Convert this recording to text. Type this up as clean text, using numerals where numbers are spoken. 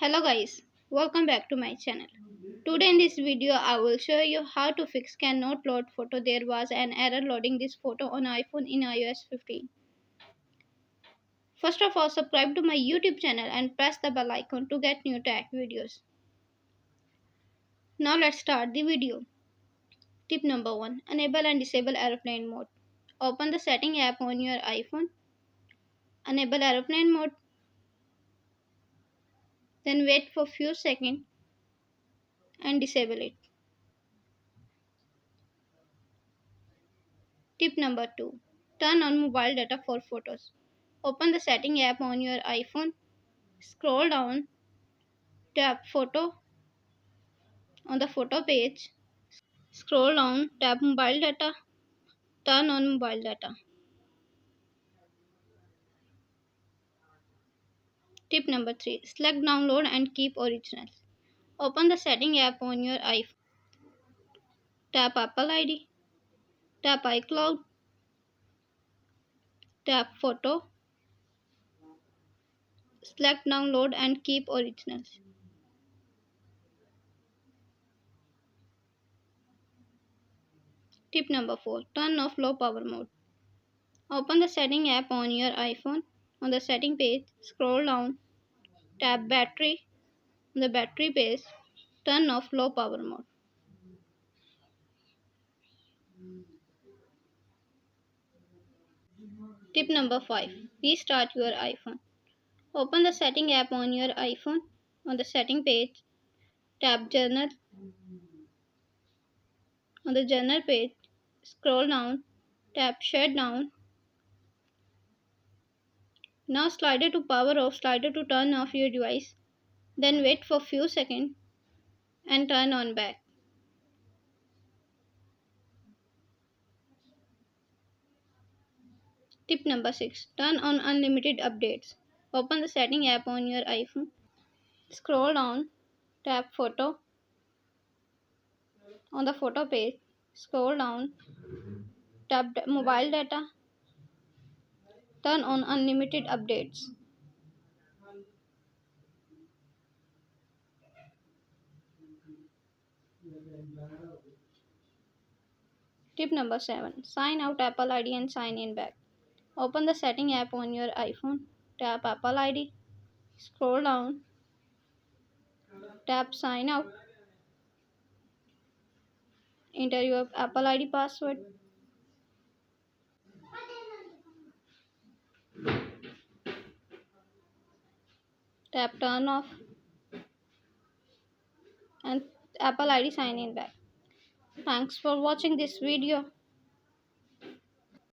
Hello guys, welcome back to my channel. Today in this video I will show you how to fix cannot load photo. There was an error loading this photo on iPhone in iOS 15. First of all, subscribe to my YouTube channel and press the bell icon to get new tech videos. Now let's start the video. Tip number 1. Enable and disable airplane mode. Open the setting app on your iPhone. Enable airplane mode. Then wait for few seconds and disable it. Tip number 2. Turn on mobile data for photos. Open the setting app on your iPhone. Scroll down, tap photo on the photo page. Scroll down, tap mobile data. Turn on mobile data. Tip number 3. Select download and keep originals. Open the setting app on your iPhone. Tap Apple ID. Tap iCloud. Tap photo. Select download and keep originals. Tip number 4. Turn off low power mode. Open the setting app on your iPhone. On the setting page, scroll down, tap battery. On the battery page, turn off low power mode. Tip number 5. Restart your iPhone. Open the setting app on your iPhone. On the setting page, tap journal. On the journal page, scroll down, tap shut down. Now slider to power off, slider to turn off your device. Then wait for few seconds and turn on back. Tip number 6. Turn on unlimited updates. Open the setting app on your iPhone. Scroll down, tap photo. On the photo page, scroll down, tap mobile data. Turn on unlimited updates. Tip number 7. Sign out Apple ID and sign in back. Open the setting app on your iPhone. Tap Apple ID. Scroll down. Tap sign out. Enter your Apple ID password. Tap turn off and Apple ID sign in back. Thanks for watching this video.